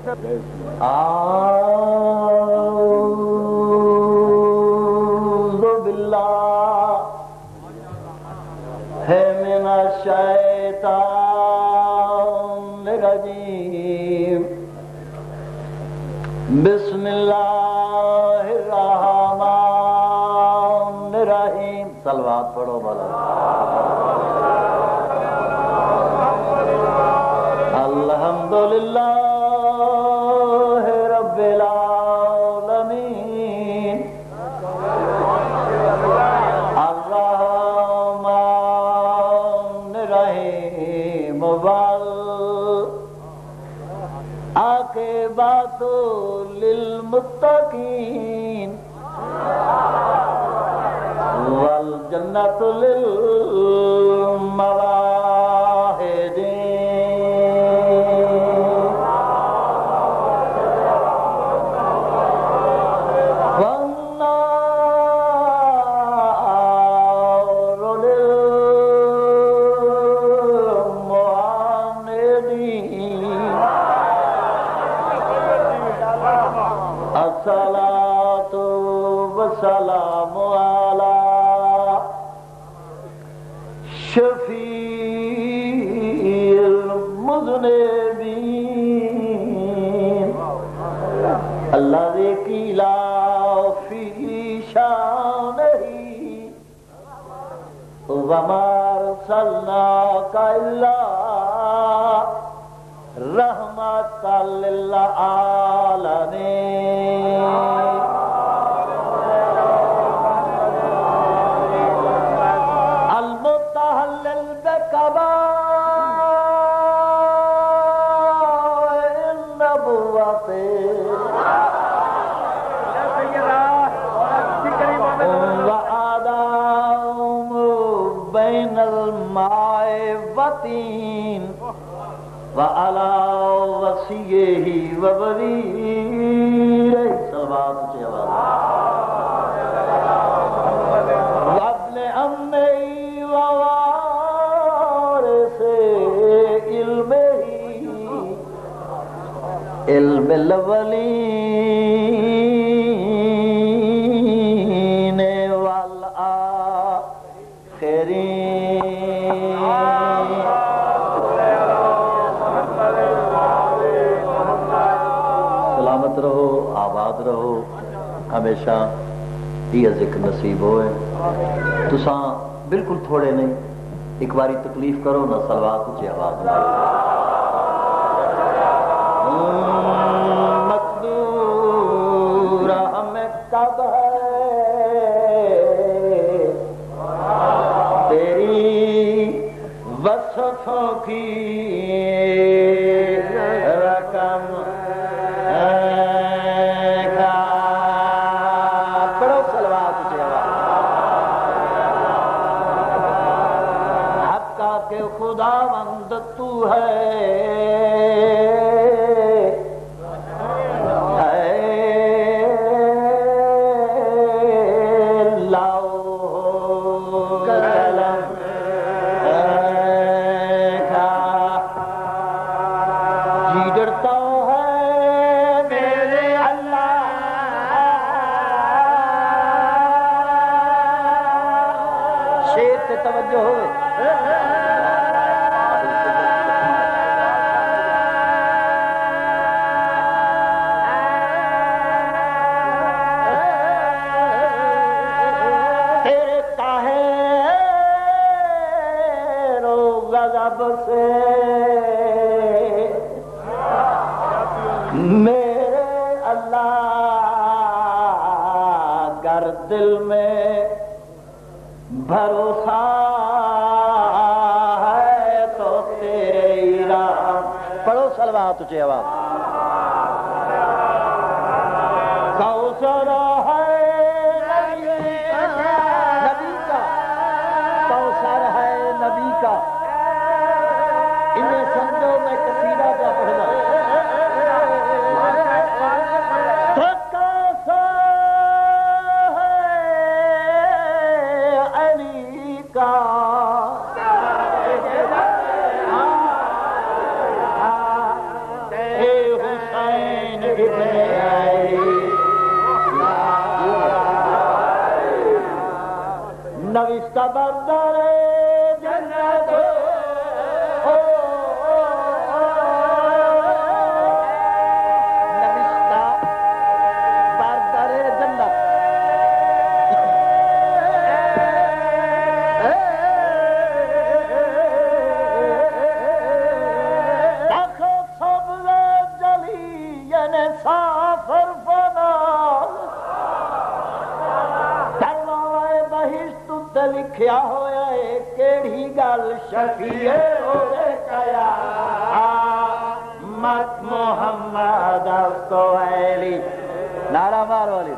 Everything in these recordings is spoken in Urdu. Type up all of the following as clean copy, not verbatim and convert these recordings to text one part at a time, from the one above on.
اعوذ باللہ من الشیطان الرجیم بسم اللہ الرحمن الرحیم صلوات پڑھو بلا الحمدللہ رب العالمین الرحمن الرحیم والعاقبۃ للمتقین والجنۃ للمواحدین السلام علی شفیع المذنبین الذی قیل فی شانہ وما ارسلناک الا رحمۃ للعالمین وعلى وصيه وبريره صلوات وابن عمه ووارث علم الاولين والآخرين رہو آباد رہو ہمیشہ یہ ذکر نصیب ہوئے تساں بالکل تھوڑے نہیں ایک باری تکلیف کرو نہ صلوات اچھی آواز مقدور ہمیں کب ہے تیری وصفوں کی رقم خداوند تو ہے توجہ ہوئے تیرے طاہر و غضب سے میرے اللہ گر دل میں بھروسہ ہے تو تیرے ایران پڑھو صلوات اچھی آواز کوثر ہے نبی کا کوثر ہے نبی کا انہیں سمجھو میں قصیدہ کیا پڑھنا حسین لکھیا ہویا ہے کیڑی گل شفیع روزے قیامت محمد استویلی نعرہ مارو علی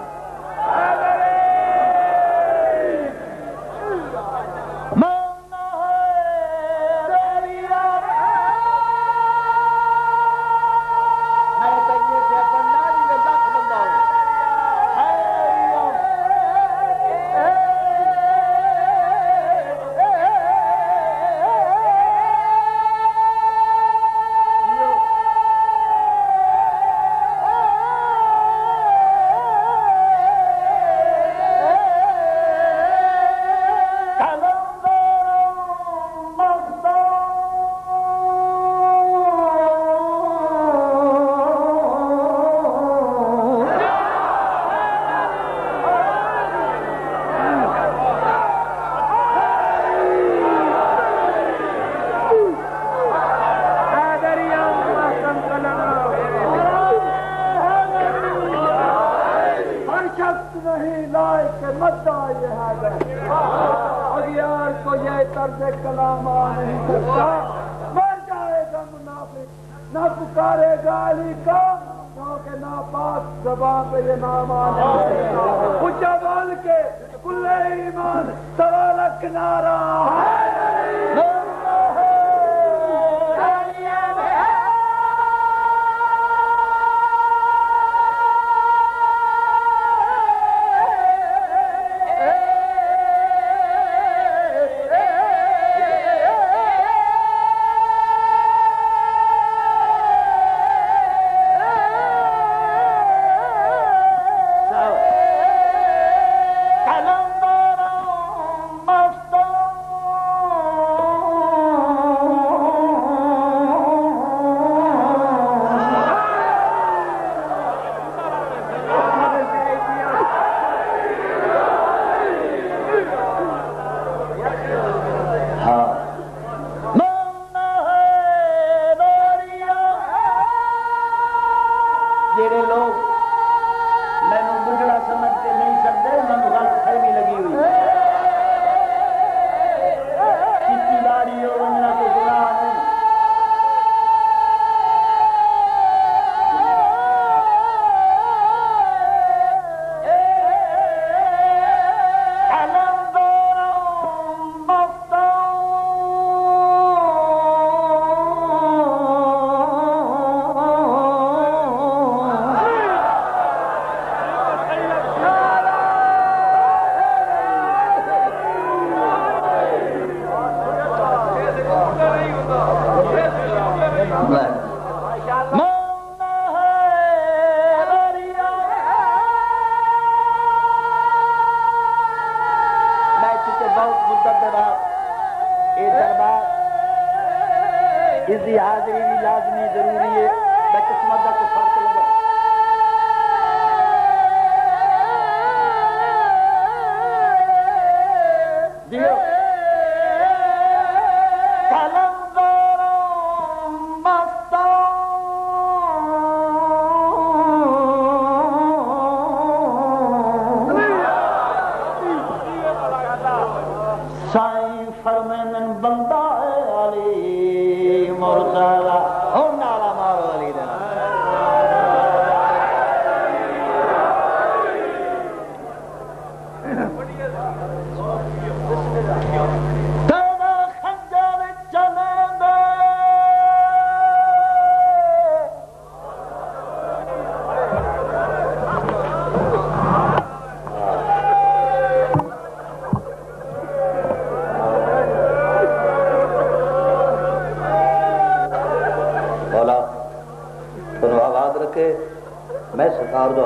میں سرکار دا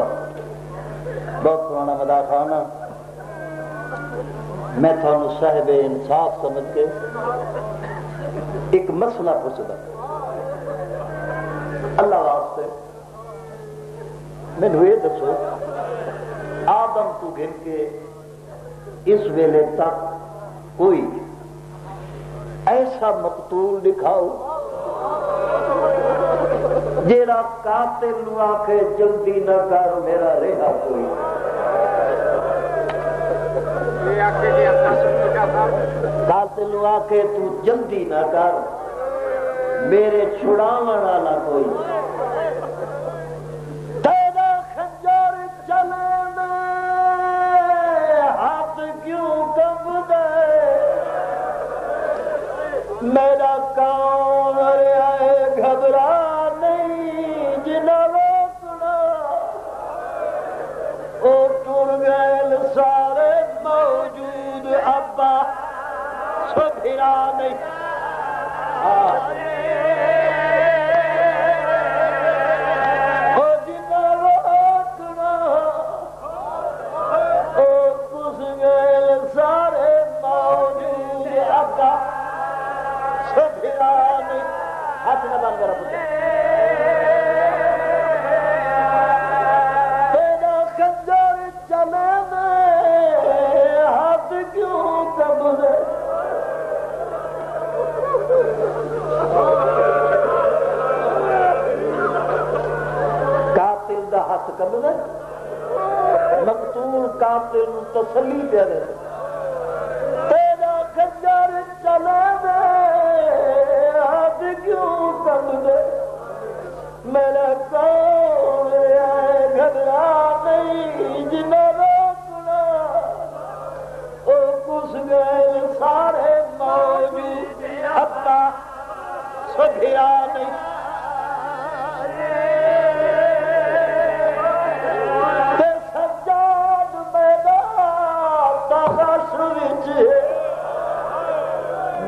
بہت پرانا مداح خانہ میں تھانوں صاحب انصاف سمجھ کے ایک مسئلہ پوچھتا اللہ واسطے میں یہ دسو آدم تو گھن کے اس ویلے تک کوئی ایسا مقتول دکھاؤ جیڑا قاتل نو آکھے جلدی نہ کر میرا رہا کوئی قاتل آ کے تو جلدی نہ کر، میرے چھڑاون والا کوئی تیرا خنجر چلے دے ہاتھ کیوں کب دے، میرا کون رہے گھبرا نہیں جنہ روکنا، او ٹر گئے سارے موجود ابا سو پھرا نہیں، او جنہ روکنا او کس گئے سارے موجود ابا سو پھرا نہیں، ہاتھ نہ بند کرا پتر قاتل دا ہاتھ کب دے، مقتول قاتل نو تسلی دے دے، تیرا خنجر چلے دے ہاتھ کیوں کب دے، میرا کون آئے گھبرا نہیں جنہ روکنا، او کس گئے سارے موجود ابا سبھیا نہیں، تے سجاد میدان دا حشر وچ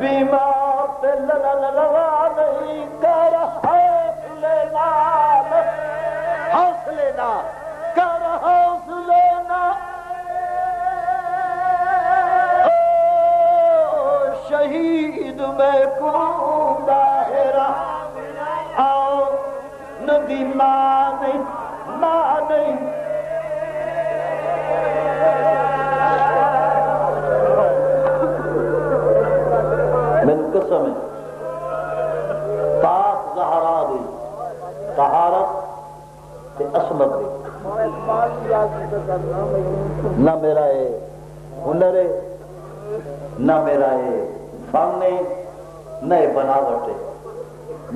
بیمار تے لڑن روا نہیں کر، حوصلے نال حوصلے نال کر، حوصلے نال شہید میں کون ظاہرہ آؤ نبی ماں نہیں ماں نہیں، میں قسم ہے پاک زہرا دی طہارت تے عصمت دی، نہ میرا ہے ہنر ہے، نہ میرا ہے فن ہے، نہ بناوٹ ہے،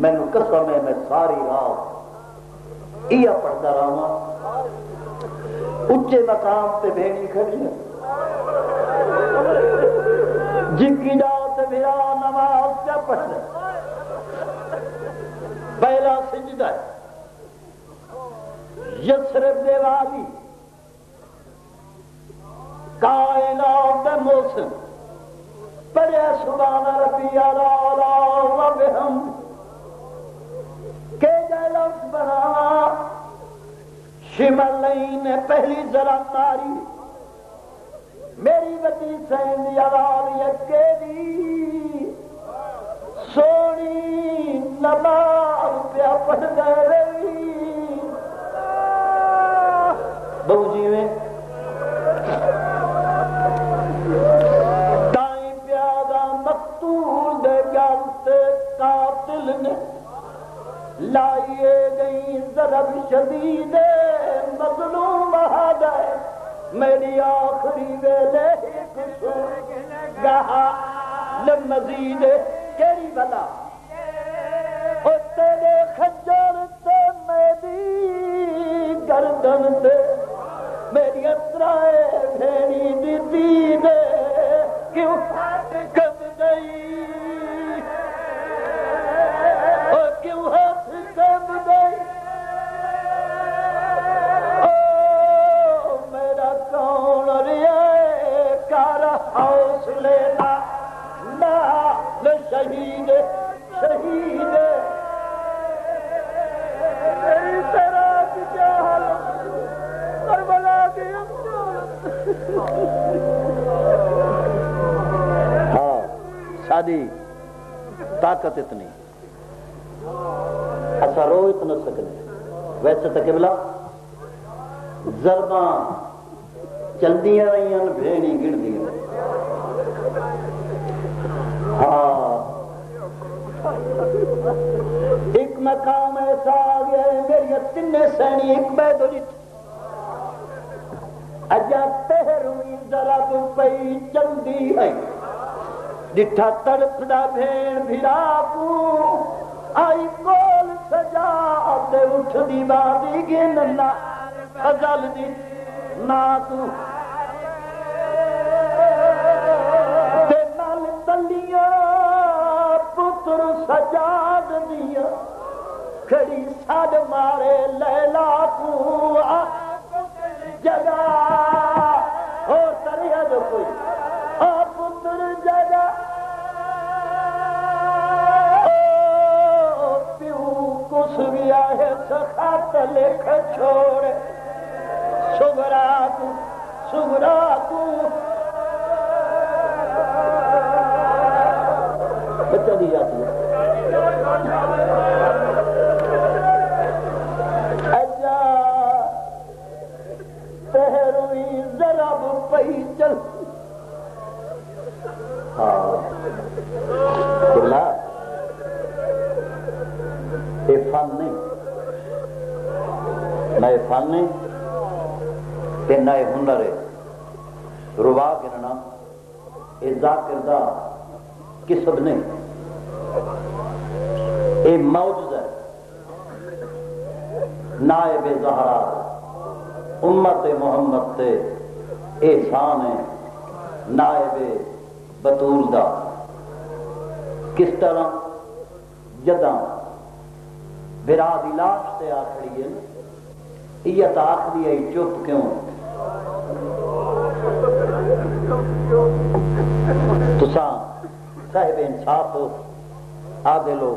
میں قسم ہے میں ساری رات یہ پڑھتا رہا، اچے مقام پہ بھیڑی کھڑی ہے، جن کی جات میرا نماز کیا پڑھنا، پہلا سجدہ ہے یسرب دے والی کائنات دے موسم پڑھے سبحان ربی اعلیٰ و بحمد کہ جائے لفظ بنا، شمالین نے پہلی ذرا ماری، میری بچی سہندی آواز یکے دی سونی نماز پیا پڑھ گئے بہو جی میں تائیں پیادہ مقتول دے گالتے قاتل نے لائیے گئی ضرب شدید مظلوم آدھائے، میری آخری ویلے قصور گہا لمزید کیری بلا، او تیرے خنجر تے میری گردن تے میری اطرائے بھینی دیتی دے کیوں کب گئی، او کیوں ہاتھ کب گئی، او میرا کون ریائے کار حوصلے نہ شہید شہید میری طرح کی کیا حالت کربلا کی ہاں شادی طاقت اتنی اچھا رو اتنا سکنے، ویسے تو قبلہ ضرباں چلدیاں رہیاں بھیڑی گڑ دی، ہاں ایک مقام ایسا آ گیا ہے میری تین سینی ایک بیدو جت اجا تہرویں ضرب پئی چلدی ہے ڈٹھا تڑپدا بھیڑ بھرا کو آئی کول سجا تے اٹھ دی بادی گننا ازل دی نا تو تے نال تلیاں پتر سجاد دیا کھڑی ساڈ مارے لیلا کو جگہ ہو تریا جو کوئی آ پتر جگہ او پیو کس گیا ہے سخت لکھ چھوڑ سغرا کو بچہ دی جاتی ہے اجا تہرویں ضرب پئی چل قبلہ یہ فن نہیں نہ یہ فن نہیں کہ نہ یہ ہنر ہے روا گرنا یہ ذاکر دا کسب نہیں یہ معجزہ ہے نائب زہرا امت محمد تے احسان ہے نائب بطول دا کس طرح جداں برا دی لاش تے آخری ہے یہ تا آخری ہے چپ کیوں تساں صاحب انصاف ہو آدھے لوگ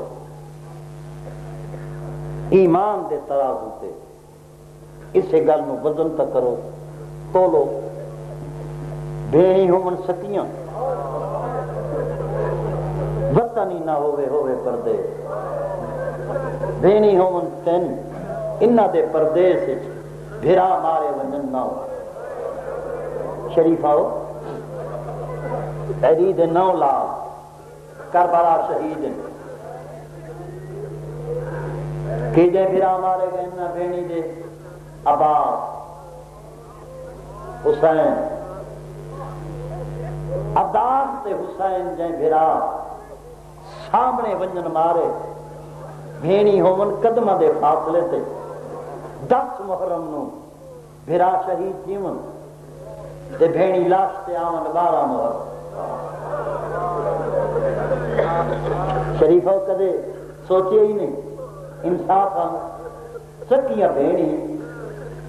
ایمان دے ترازو تے اسے گل نو وزن تک کرو تولو بھیڑی ہومن سکیاں وطنی نہ ہوئے پردے بھیڑی ہومن تین انہ دے پردیس بھیرا مارے ونجن نہ ہو شریف آؤ عید 9 لاکھ کربلا شہید کہ جے بھیرا مارے گئے نہ بھیڑی دے عباس حسین عباس تے حسین جائیں بھیرا سامنے ونجن مارے بھیڑی ہومن قدمہ دے فاصلے تے 10 محرم نو بھیرا شہید جیون تے بھیڑی لاش تے آمن 12 محرم شریفہ کدے سوچے ہی نہیں انصاف سکیاں بھیڑی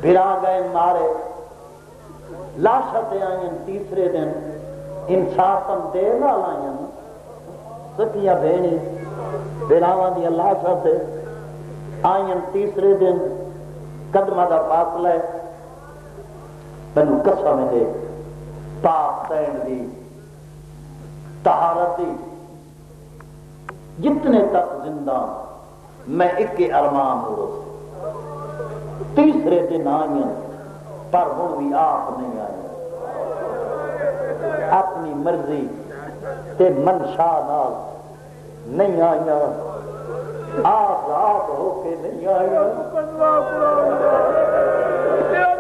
بھرا گئے مارے لاشتے آئین تیسرے دن انصافاً دے نہ لائیں سکیاں بھیڑی بھراواں دی لاشتے آئین تیسرے دن قدمہ دا فاصلہ ہے بنو قسم دے پاک سین دی طہارت دی جتنے تک زندہ میں ایک ارمان ہو تیسرے دن آئیں پر ہوں بھی آپ نہیں آئیں اپنی مرضی تے منشا نال نہیں آئیں آزاد ہو کے نہیں آئیں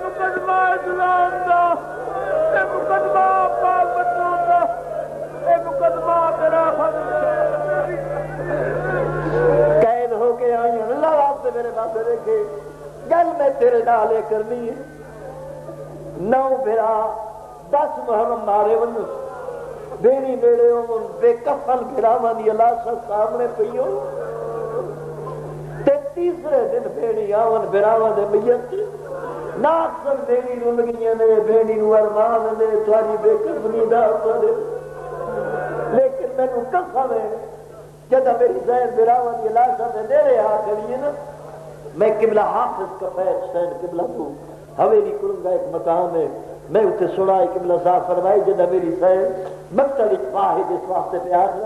مقدمہ اسلام دا اے مقدمہ پاک بطول دا اے مقدمہ تیرا قید ہو کے آئی ہوں اللہ آپ سے میرے پاس دیکھے گل میں تیرے ڈالے کرنی ہے 9 بھرا 10 محرم مارے ون بیڑی بیڑے ہوں بے کفن بھراواں دی اللہ سامنے پئیو تے تیسرے دن بھیڑی آون بھراواں دے میت ناکسن بیڑی رول گئیاں نے بیڑی نو ارمان نے تھوڑی بے کفنی دا دے لیکن میں نو قسم ہے جدہ میری زین بھراواں دی اللہ سے میرے ہاتھ کریے نا میں قبلہ حافظ کا فیض حسین قبلہ کو حویلی کروں گا ایک مقام ہے میں اسے سنائی قبلہ صاحب فرمائی جدہ میری سین مقتل اتفاہد اس واسطے پہ آخر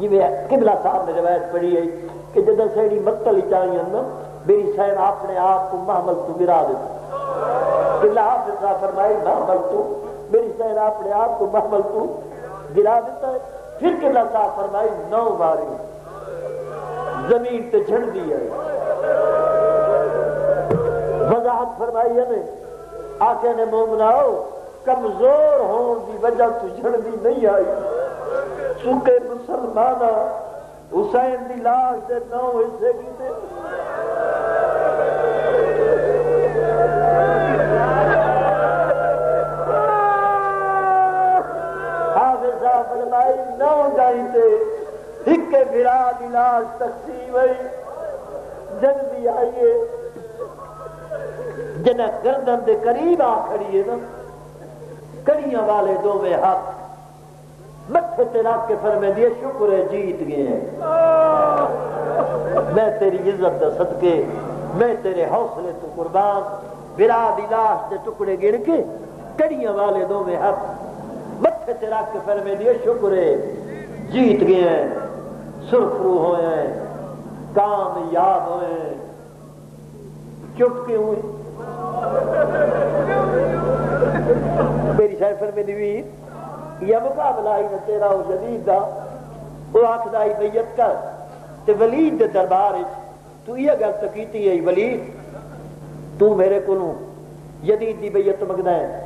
یہ میں قبلہ صاحب نے روایت پڑھی ہے کہ جدہ سیڑی مقتل چاہیے نا میری سین اپنے آپ کو محمل تو گرا دیتا قبلہ حافظ صاحب فرمائی محمل تو میری سین اپنے آپ کو محمل تو گرا دیتا ہے پھر قبلہ صاحب فرمائی 9 باری زمین تے جھڑ دی ہے وضاحت فرمائی ہے آخر نے مومناؤ کمزور ہون دی وجہ تو جھڑنی نہیں آئی چونکہ مسلمان حسین دی لاش دے 9 حصے کیتے حافظ صاحب فرمائی 9 گائی تے ایک بھرا دی لاش تقسیم ہوئی جلدی آئیے جنہ گردن دے قریب آ کھڑی ہے نا کڑیاں والے دوویں ہاتھ متھے تے رکھ کے فرمائے دیے شکر ہے جیت گئے ہیں میں تیری عزت دا صدقے میں تیرے حوصلے تو قربان برا دی لاش دے ٹکڑے گر کے کڑیاں والے دوویں ہاتھ متھے تے رکھ کے فرمائے دیے شکر ہے جیت گئے ہیں سرخرو ہوئے ہیں کامیاب ہوئے ہیں چپ کے ہوئے میری سیفر میں دیویر یہ مقابلہ ہی نہ تیرا و جدید دا وہ آخدائی بیعت کر تے ولید دے دربار تو یہ گل تکیتی ہے ولید تو میرے کلوں جدید دی بیعت مگنا ہے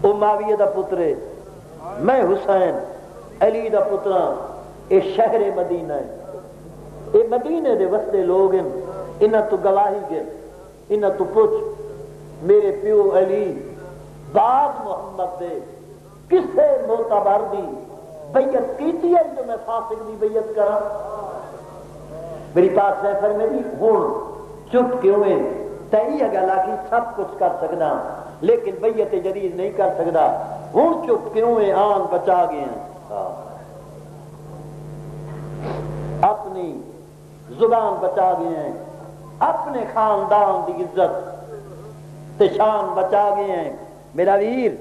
او معاویہ دا پترے میں حسین علی دا پترہ اے شہر مدینہ ہے اے مدینے دے وستے لوگ ہیں انہاں تو گواہی گئے انہاں تو پوچھ میرے پیو علی بعد محمد دے کسے معتبر دی بیعت کیتی ہے جو میں فاسق دی بیعت کرا میری پاس سیفر میں بھی ہون چپ کیوں ہے تیہ گلا کی سب کچھ کر سکنا لیکن بیعت جدید نہیں کر سکتا ہون چپ کیوں ہے آن بچا گئے ہیں اپنی زبان بچا گئے ہیں اپنے خاندان دی عزت تے شان بچا گئے ہیں میرا ویر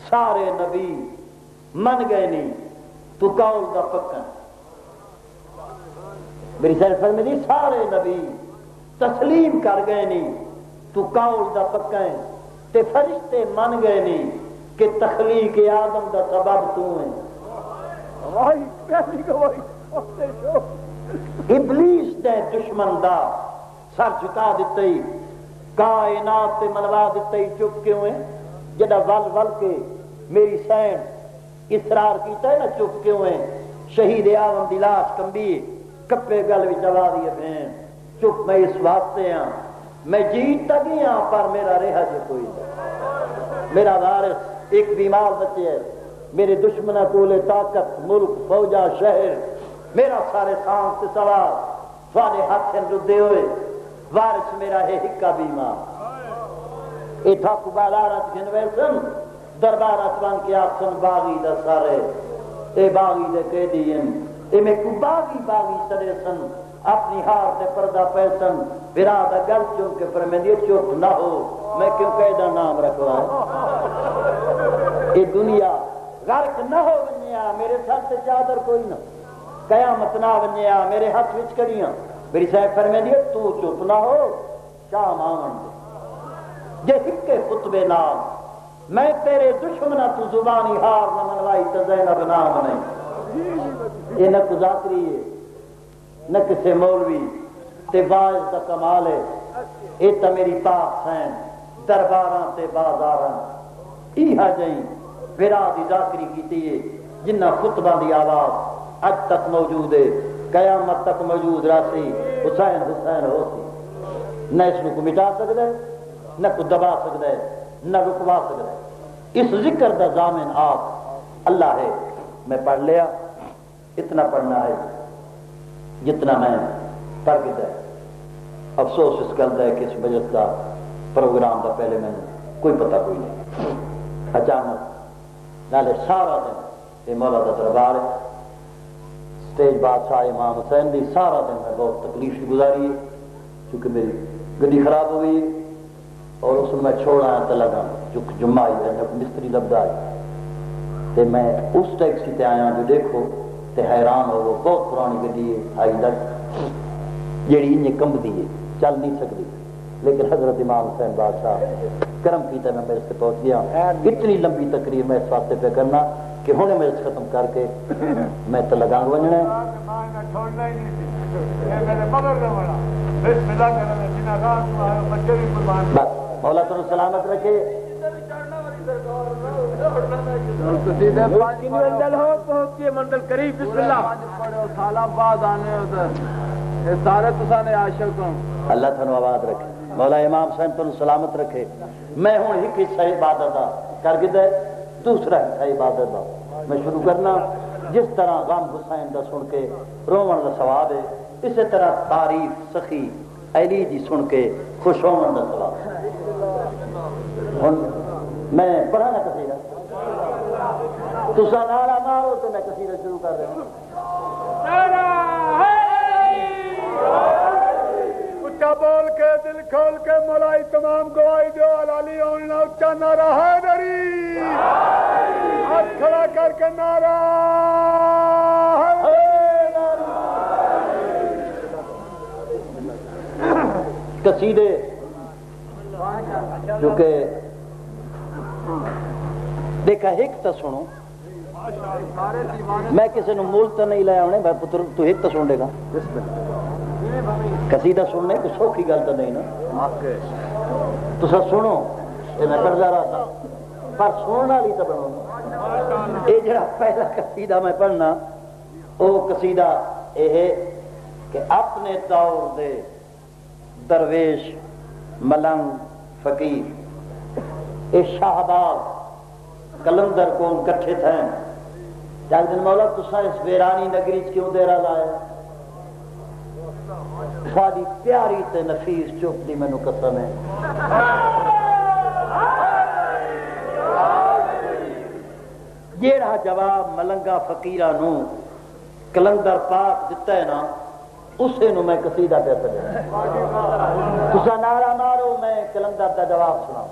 سارے نبی من گئے نہیں تو قول دا پکا میری سیفر میں نہیں سارے نبی تسلیم کر گئے نہیں تو قول دا پکا ہے تے فرشتے من گئے نہیں کہ تخلیق آدم دا سبب تو ہیں ابلیس دے دشمن دا سر جھکا دیتے ہی کائنات تے منوا دیتے ہی چپ کیوں ہیں جدہ ول ول کے میری سین اسرار کیتا ہے نا چپ کیوں ہیں شہید آدم دی لاش کمبی کپے گل بھی چوا دیے بہن چپ میں اس واسطے ہاں میں جیتا گیا پر میرا رہا جو کوئی میرا وارث ایک بیمار بچے ہے میرے دشمنہ کولے طاقت ملک فوجا شہر میرا سارے سانس سے سوار سارے ہاتھ سے ردے ہوئے وارث میرا ہے ہکا بیمار اے تھاکو بالارت گھنویسن دربارت بان کے آسن باغی دا سارے اے باغی دے کہہ دین اے میں کو باغی سڑے سن اپنی ہار دے پردہ پیسن برادہ گل چونکہ فرمیدی چوک نہ ہو میں کیوں قیدہ نام رکھوا ہے اے دنیا غرق نہ ہو ونیا میرے سر سے چادر کوئی نہ قیامت نہ ونیا میرے ہاتھ وچ کریاں میری صاحب فرمیدی تو چوپ نہ ہو شام آمن دے جے ہکے خطبے نام میں تیرے دشمنہ تو زبانی ہار نہ منوائی تو زینب نام نہیں یہ نہ کو ذاکری ہے نہ کسے مولوی تے باز دا کمال ہے اے تا میری پاک سین درباراں تے بازاراں ایہا جائیں فرادی ذاکری کیتی ہے جنہ خطبہ دی آواز اج تک موجود ہے قیامت تک موجود راسی حسین حسین ہوتی نہ اس کو مٹا سکتا ہے نہ کو دبا سکتا ہے نہ رکوا سکتا ہے اس ذکر دا ضامن آپ اللہ ہے میں پڑھ لیا اتنا پڑھنا ہے جتنا میں پڑھ کے دے افسوس اس کل ہے کہ اس مجلس کا پروگرام دا پہلے میں کوئی پتہ کوئی نہیں اچانک نالے سارا دن یہ مولا دا دربار ہے سٹیج بادشاہ امام حسین دی سارا دن میں بہت تکلیف سے گزاری ہے چونکہ میری گڈی خراب ہو گئی اور اس میں چھوڑا ہے تو لگا جمعہ ہی ہے مستری لبدا ہے تے میں اس ٹیکسی تے آیا جو دیکھو تے حیران ہو وہ بہت پرانی گڈی ہے آئی لگ جیڑی انہیں کم دی ہے چل نہیں سکتی لیکن حضرت امام حسین بادشاہ کرم کیتا میں میرے سے پہنچ گیا اتنی لمبی تقریر میں اس واسطے پہ کرنا کہ ہونے میرے سے ختم کر کے میں تو لگاں بننا ہے بس مولا تم سلامت رکھے. منزل ہو پہنچیے منزل قریب. بسم اللہ. سال بعد آنے ادھر سارے تسانے عاشق ہوں. اللہ تھنو آباد رکھے. مولا امام حسین تم سلامت رکھے. میں ہوں ایک حصہ عبادت دا کر کے دے دوسرا حصہ عبادت دا میں شروع کرنا. جس طرح غم حسین دا سن کے رومن دا ثواب ہے اسی طرح تعریف سخی علی جی سن کے خوش ہون دا ثواب ہے. میں پڑھانا قصیدہ تسا نعرہ مارو تو میں قصیدہ شروع کر رہا ہوں. اچھا بول کے دل کھول کے مولائی تمام گواہی دو. علی ہونا اچھا نعرہ حیدری. ہاتھ کھڑا کر کے نعرہ قصیدے کیونکہ دیکھا ایک تو سنو. میں کسی نے مول تو نہیں لایا ہونے بھائی پتر تو ایک تو سن دے گا. قصیدہ سننے کو سوکھی گل تو نہیں نا. تو سب سنو یہ میں پڑھ جا رہا تھا پر سننا لی تو بنو. یہ جڑا پہلا قصیدہ میں پڑھنا وہ قصیدہ یہ ہے کہ اپنے طور دے درویش ملنگ فقیر اے شاہباز کلندر کون کٹھے تھے. جاگ دن مولا تسا اس ویرانی نگری کیوں دیرا لائے. ساری پیاری تے نفیس چپ دی مینوں قسم ہے. جیڑا جواب ملنگا فقیرہ نو کلندر پاک دیتا ہے نا اسے نو میں قصیدہ پہ سکے. تسا نعرہ مارو میں کلندر دا جواب سنا.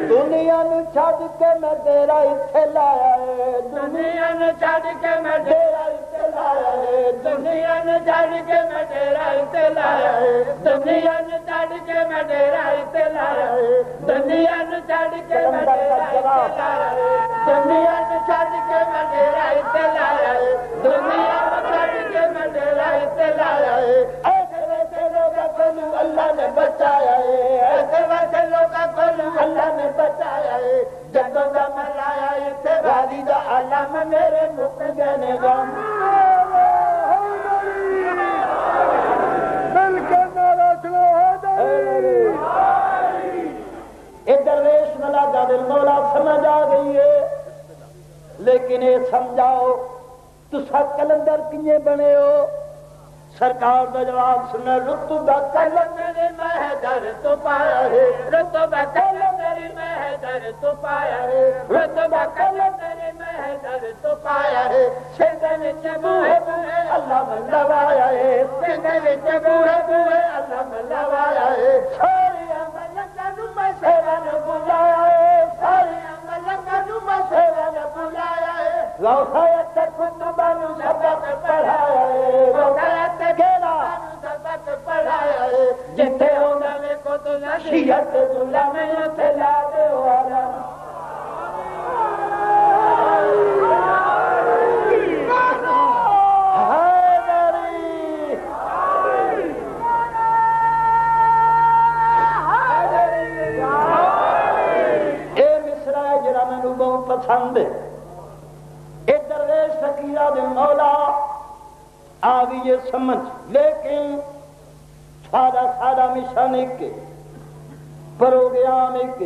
دنیا نو چھڈ کے میں تیرا اتھے لایا ہے. دنیا نو چھڈ کے میں تیرا اتھے لایا ہے. دنیا نو چھڈ کے میں تیرا اتھے لایا ہے. دنیا نو چھڈ کے میں تیرا اتھے لایا ہے. دنیا نو چھڈ کے میں تیرا اتھے لایا ہے. دنیا نو چھڈ کے میں تیرا اتھے لایا ہے. دنیا نو چھڈ کے میں تیرا اتھے لایا ہے. ایسے ویسے لوگوں کو اللہ نے بچایا ہے. ایسے ویسے لوگوں کو اللہ نے بچایا ہے. جدوں دا ملایا اتنے غازی دا علم میرے مک گنے غم. مل کے نعرہ سنو حیدری. اے درویش ملا دا دل مولا سمجھ آ گئی ہے لیکن یہ سمجھاؤ تسا کلندر کیے بنے ہو. سرکار دا جواب سننا. رتبہ کلندر محضر تو پایا ہے. رتبہ کلندر محضر تو پایا ہے. رتبہ کلندر محضر تو پایا ہے. سندھ وچ بوئے بوئے اللہ میں لوایا ہے. سندھ وچ بوئے بوئے اللہ میں لوایا ہے. ساری ملنگاں نوں میں سیوا نے بلایا ہے. ساری ملنگاں نوں میں سیوا نے بلایا ہے. روحیت کتباں نوں سبق پڑھایا ہے. روحیت سبق پڑھایا ہے. جتھے ہونا میں کو تو شیعت دلہ میں اتھے لا دے والا. اے مصرع ہے جڑا مینوں بہت پسند ہے. اے درویش فقیرہ دے مولا آ گئی یہ سمجھ. لیکن سادہ مشن ایک پروگرام ایک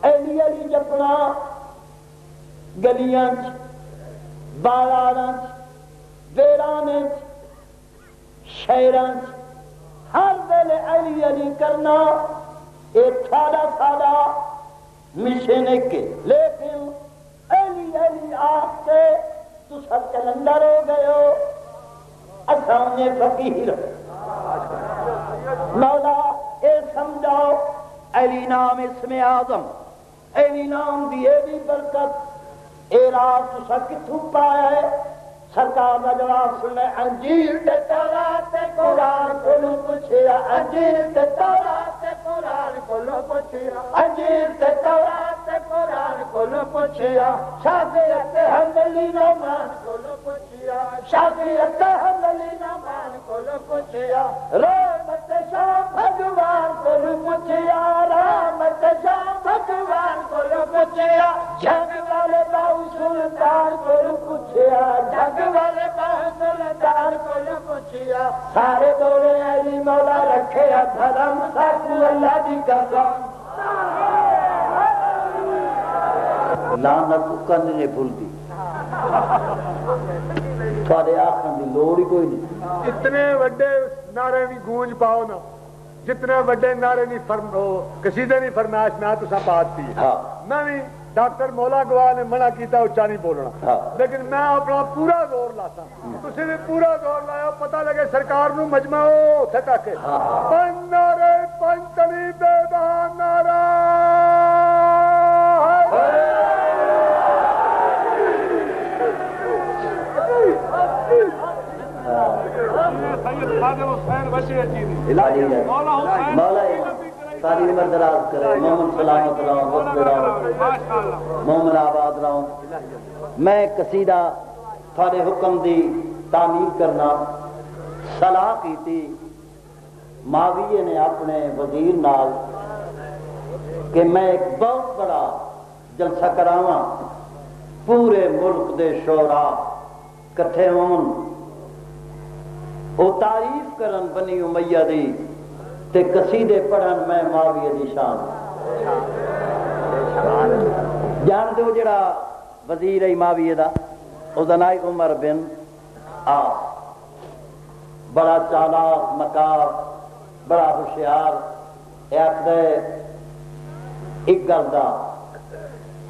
علی علی جپنا گلیاں بالاراں ویرانے شہراں ہر ویلے علی علی کرنا ایک سادہ مشن ایک. لیکن علی علی آپ کے تو سب کلندر ہو گئے ہو. اساں فقیر مولا اے سمجھاؤ علی نام اسم اعظم علی نام دی اے بھی برکت اے راز تسا کتھوں پایا ہے. سرکار کا جواب سننا. انجیل تے تورات تے قرآن کولوں پوچھیا. انجیل تے تورات تے قرآن کولوں پوچھیا. انجیل تے تورات تے قرآن کولوں پوچھیا. شافعیت حنبلی نعمان کولوں پوچھیا. شافعیت حنبلی نعمان کولوں پوچھیا. رحمت شام پوچھیا جگ والے باؤ سلطان کو پوچھیا جگ والے باؤ سلطان کو پوچھیا سارے دورے علی مولا رکھے دھرم ساکو اللہ دی قسم لعنت کن نے بھول دی سارے آخر دی لوڑ ہی کوئی نہیں اتنے وڈے نعرے بھی گونج پاؤ نا جتنے وڈے نعرے نہیں قصیدے نہیں فرمائش میں تو سب بات تھی میں بھی ڈاکٹر مولا گواہ نے منع کیتا اچا نہیں بولنا لیکن میں اپنا پورا زور لاتا تسی بھی پورا زور لایا پتہ لگے سرکار نو مجمع اوتھے تک پنج نعرے پنج تلی بے بہان نعرہ مولا ساری عمر دراز کرے مومن سلامت رہو وقت رہو مومن آباد رہو میں قصیدہ تھوڑے حکم دی تعمیر کرنا صلاح کی تھی معاویہ نے اپنے وزیر نال کہ میں ایک بہت بڑا جلسہ کراواں پورے ملک دے شعراء کٹھے ہون وہ تعریف کرن بنی امیہ دی تے قصیدے پڑھن میں معاویہ دی شان جان دو جڑا وزیر ہے معاویہ دا او دا نام عمر بن عاص بڑا چالاک مکار بڑا ہوشیار آخر ایک گل دا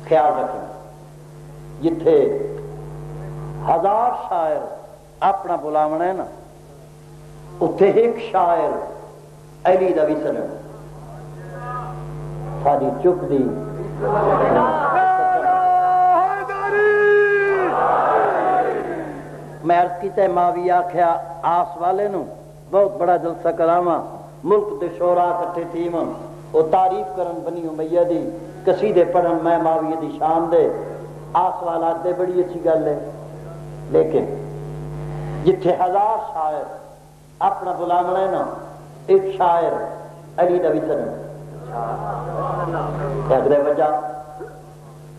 خیال رکھیں جتھے 1000 شاعر اپنا بلاونا ہے نا اتھے ایک شاعر علی دا بھی سنن ساری چپ دی میں عرض کیتا ہے معاویہ آکھیا آس والے نو بہت بڑا جلسہ کراواں ملک دے شعراء کٹھے تھیون او تعریف کرن بنی امیہ دی قصیدے پڑھن میں معاویہ دی شان دے آس والا دے بڑی اچھی گل ہے لیکن جتھے 1000 شاعر اپنا بلاونا ہے نا ایک شاعر علی دا بھی سنن اگلے وجہ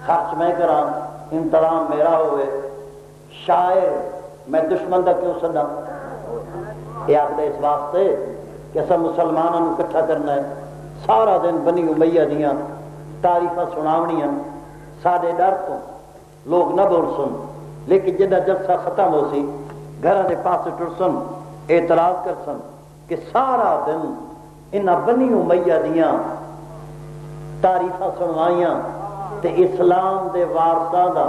خرچ میں کراں انتظام میرا ہوئے شاعر میں دشمن دا کیوں سنا یہ آخر اس واسطے کہ ایسا مسلمانوں کٹھا کرنا ہے سارا دن بنی امیہ دیاں تعریفہ سناونیاں ساڑے ڈر تو لوگ نہ بول سن لیکن جدہ جلسہ ختم ہو سی گھر دے پاس ٹر سن اعتراض کر سن کہ سارا دن انہاں بنی امیہ دیاں تعریفہ سنوائیاں تے اسلام دے وارثاں دا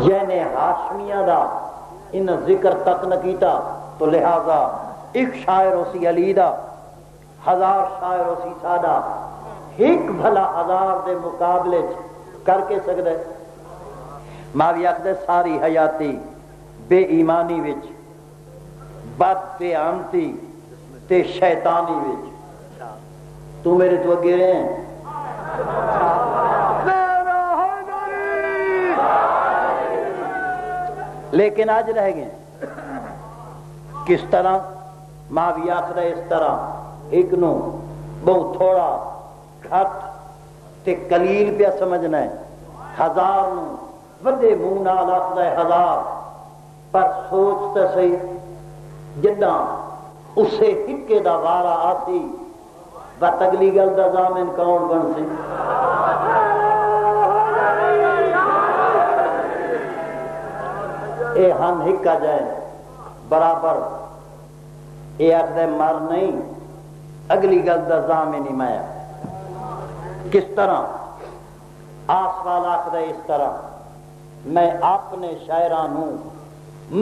یعنی ہاشمیہ دا انہاں ذکر تک نہ کیتا تو لہذا ایک شاعر اسی علی دا 1000 شاعر اسی سادہ ایک بھلا 1000 دے مقابلے کر کے سکتے معاویہ آخدے ساری حیاتی بے ایمانی وچ بد بے آمتی تے شیطانی وچ تو میرے تو اگے رہے ہیں لیکن آج رہ گئے کس طرح معاویہ آخدے اس طرح ایک نو بہت تھوڑا گھٹ تے قلیل پہ سمجھنا ہے 1000 نو ودے منہ نال آخدا ہے 1000 پر سوچتا صحیح جداں اسے ہکے دا وارا آسی بات اگلی گل دا ضامن کون بن سی اے ہن ہکا جائے برابر اے آخدا مر نہیں اگلی گل دا ضامن ہی مایا کس طرح آس والا آخر اس طرح میں اپنے شاعرانوں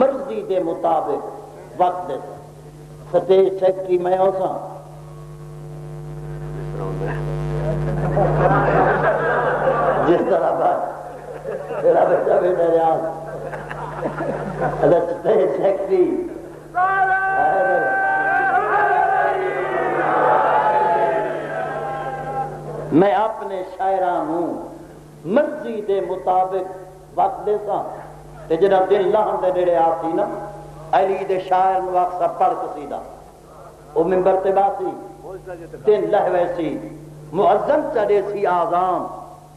مرضی دے مطابق وقت دے فتح سیکٹری میں ہو سا جس طرح بات میرا بیٹا بیٹا ریاض فتح سیکٹری میں اپنے شاعرانوں مرضی دے مطابق وقت دے سا تے جڑا دل لہن دے نیڑے آسی نا علی دے شاعر نو اکثر پڑھ قصیدہ او منبر تے باسی دل لہوے سی مؤذن چڑے سی آزان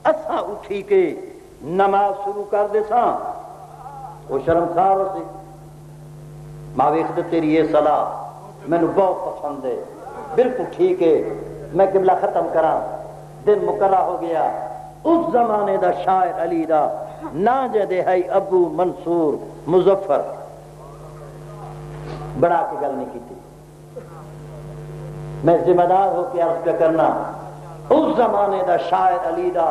اساں اٹھی کے نماز شروع کر دے ساں وہ شرمسار ہو سی ماں ویکھ تیری یہ صلاح مینوں بہت پسند ہے بالکل ٹھیک ہے میں قبلہ ختم کراں دن مقررہ ہو گیا اس زمانے دا شاعر علی دا نا جدے ہے ابو منصور مظفر بڑا کے گل نہیں کی تھی میں ذمہ دار ہو کے عرض پہ کرنا اس زمانے دا شاعر علی دا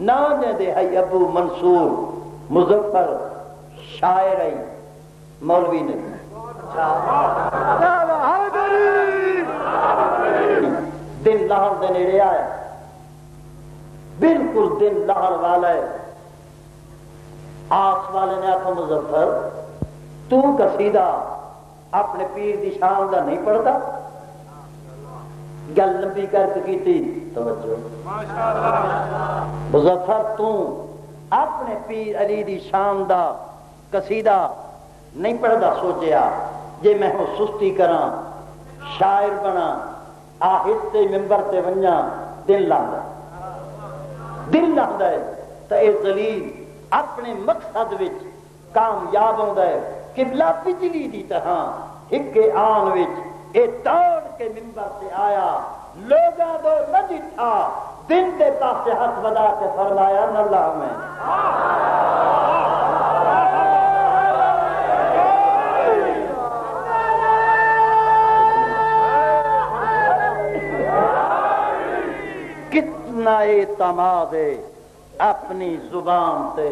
نا جدے ہے ابو منصور مظفر شاعر ہے مولوی نے دن لاہور دے نیڑے آیا بالکل دن لاہور والا ہے آس والے نے آخو مظفر تو قصیدہ اپنے پیر دی شان دا نہیں پڑھتا گل لمبی کر کے کی تھی توجہ مظفر تو اپنے پیر علی دی شان دا قصیدہ نہیں پڑھتا سوچیا جے میں ہوں سستی کراں شاعر بنا آہستے ممبر تے ونجا دل لگتا ہے تو اے ذلیل اپنے مقصد وچ کامیاب ہوتا ہے قبلہ بجلی دی طرح ایک آن وچ اے دوڑ کے ممبر سے آیا لوگاں دو نہ جٹھا دن دے پاسے ہاتھ بدا کے فرمایا نہ اللہ میں کتنا اعتماد ہے اپنی زبان سے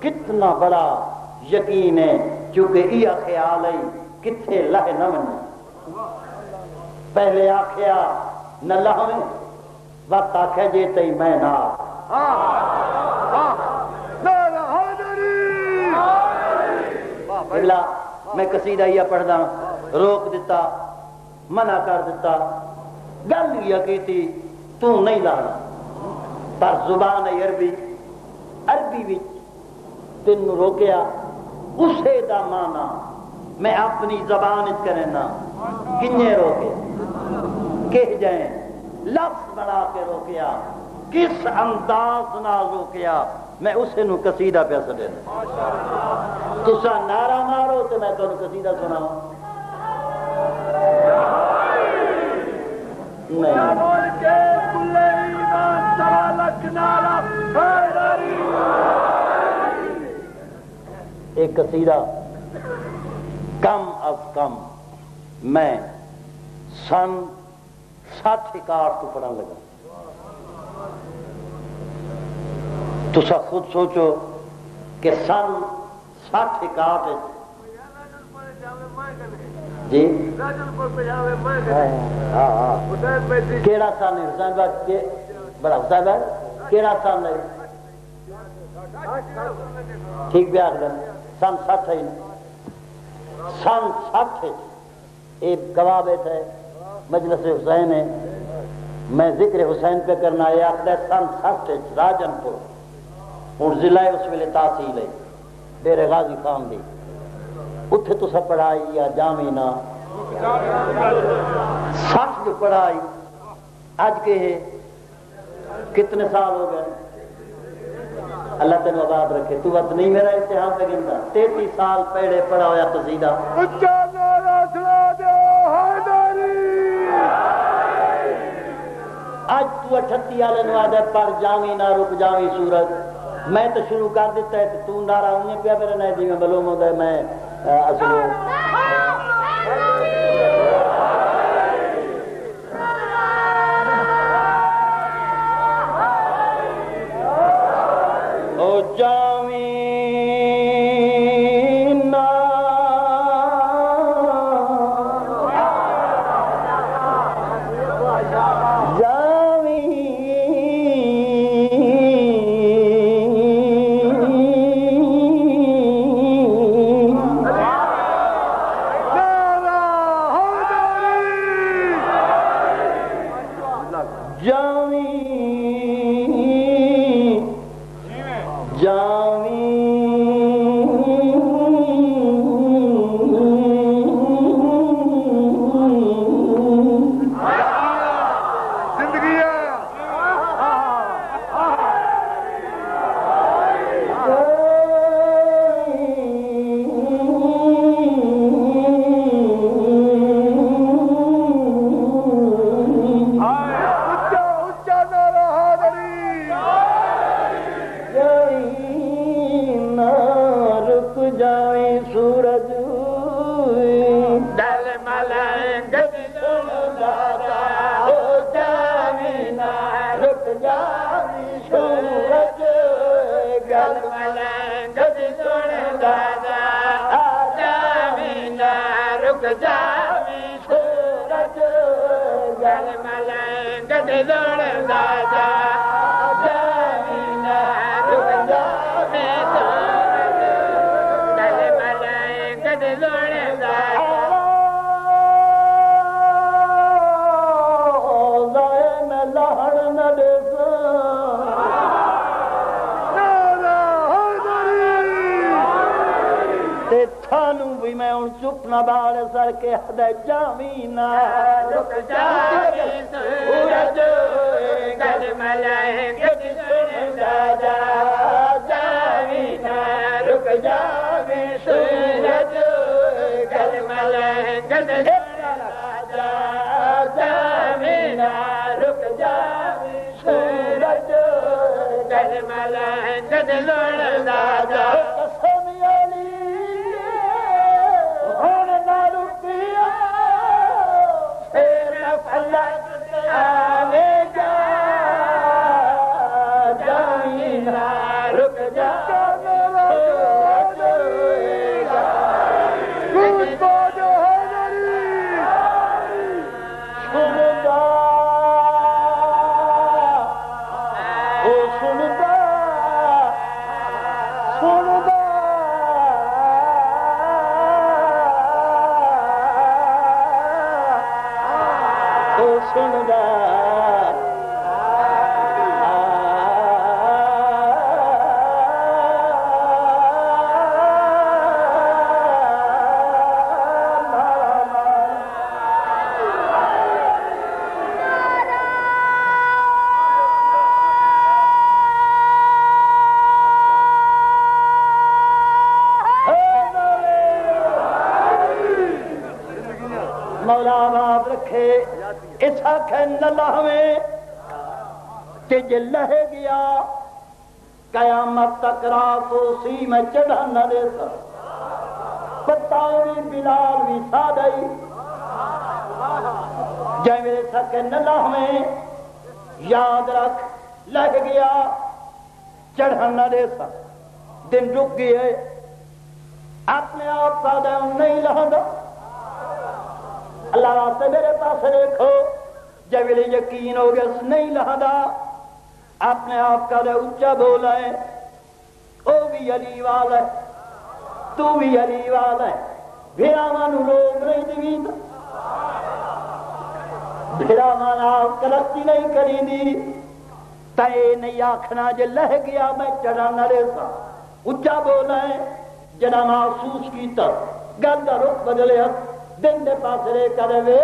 کتنا بڑا یقین ہے چونکہ یہ خیال ہے کتنے لہ نہ من پہلے آخیا نہ لہ وقت آخیا جی تی میں نہ میں قصیدہ یہ پڑھدا روک دیتا منع کر دیتا گل یہ کی تھی تو نہیں لانا پر زبان عربی وچ تین روکیا اسے دا مانا میں اپنی زبان کرنا کنے روکیا کہ جائیں لفظ بنا کے روکیا کس انداز نہ روکیا میں اسے نو قصیدہ پہ سڑے تسا نعرہ مارو تو میں تمہیں قصیدہ سناؤں ایک قصیدہ کم از کم میں سن 60-61 کو پڑھنے لگا تو خود سوچو کہ سن 60-61 جی کیڑا سن حسین بھائی بڑا حسین بھائی کیڑا سن ہے ٹھیک بھی آخر سن 60 ہی سن 60 ایک گواہ بیٹھا ہے مجلس حسین ہے میں ذکر حسین پہ کرنا ہے آخر سن 60 راجن پور ہوں ضلع اس ویلے تحصیل ہے ڈیرے غازی خان دی اتھے تو سب پڑھائی یا جامعہ نہ 60 جو پڑھائی آج کے ہے کتنے سال ہو گئے اللہ تینوں آباد رکھے تو وقت نہیں میرا امتحان پہ گنتا 33 سال پہلے پڑھا ہوا قصیدہ آج تو 38 والے نو آدھے پر جاوی نہ رک جاوی سورج میں تو شروع کر دیتا ہے تو نارا انہیں پیا میرا نہیں دی میں بلوم ہوتا ہے میں اصلوں او جاوی ملنگ جاوینا رک جاوی سورج گل ملنگ جاوینا رک جاوی سورج گل ملنگ جاوینا رک جاوی میں ہوں چپ نہ بال سر کے حد جاوینا رک جاوی سورج گل ملنگ جاوینا رک جاوی سورج گل ملنگ جاوینا رک جاوی سورج گل ملنگ لہ گیا قیامت تک رات اسی میں چڑھا نہ دے سر پتاوی بلال بھی سادئی جائے میرے سکے نلہ میں یاد رکھ لہ گیا چڑھا نہ دے سر دن رک گئے اپنے آپ سادہ نہیں لہندا اللہ راستے میرے پاس دیکھو جب میرے یقین ہو گیا نہیں لہندا اپنے آپ کا دے اچھا بولا ہے او بھی علی والا ہے تو بھی علی والا ہے بھیرا مانو لوگ نہیں دیوید بھیرا مانا کلستی نہیں کری دی تے نہیں آکھنا جے لہ گیا میں چڑھا نہ ریسا اچھا بولا ہے جنا محسوس کیتا گل دا رخ بدلے دن دے پاس رے کرے وے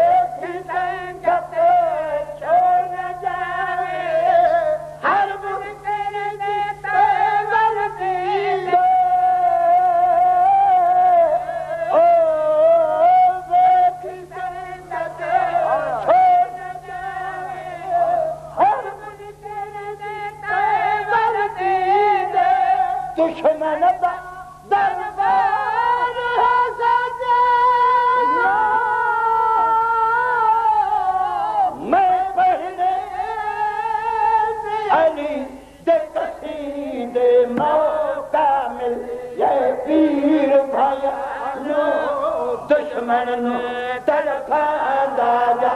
دشمن دربار میں پہلے علی دے قصیدے موقع مل یہ پیر بھائی دشمن نو تڑپا دا جا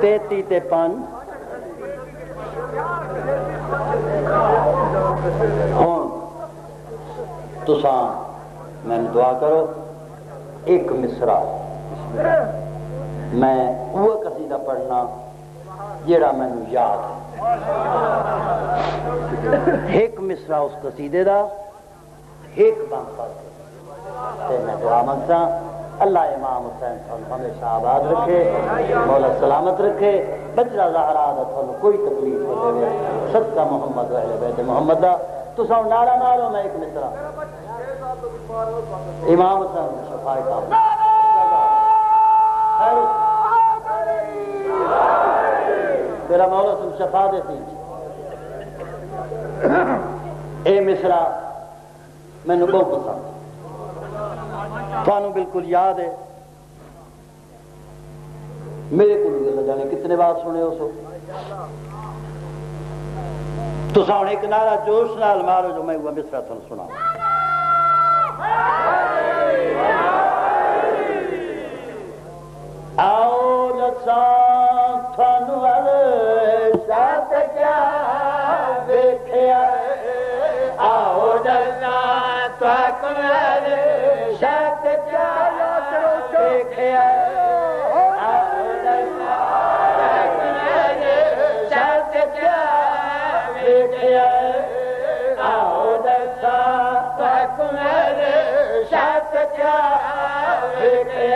تیتی تے پانچ ہوں تساں میں دعا کرو ایک مصرع میں وہ قصیدہ پڑھنا جیڑا میں یاد ہے ایک مصرع اس قصیدے دا ایک بند پڑھ تے میں دعا منگتا اللہ امام حسین صاحب ہمیشہ آباد رکھے مولا سلامت رکھے بچہ زہرا دا تھانوں کوئی تکلیف نہ دے صدقہ محمد و اہل بیت محمد دا تساں نعرہ مارو میں ایک مصرع امام حسین شفاعت کام تیرا مولا تم شفا دیتی اے مصرع میں نے بہت پسند تھانوں بالکل یاد ہے میرے کو اللہ جانے کتنے بار سنے ہو سو تو ساؤں ایک نعرہ جوش نال مارو جو میں وہ مصرع تھانوں سنا آؤ لسان تھانوں عرشات کیا دیکھے آؤ لسان تھانوں عرشات کیا دیکھے آؤ لسان عرشات کیا دیکھے آؤ لسان عرشات کیا دیکھے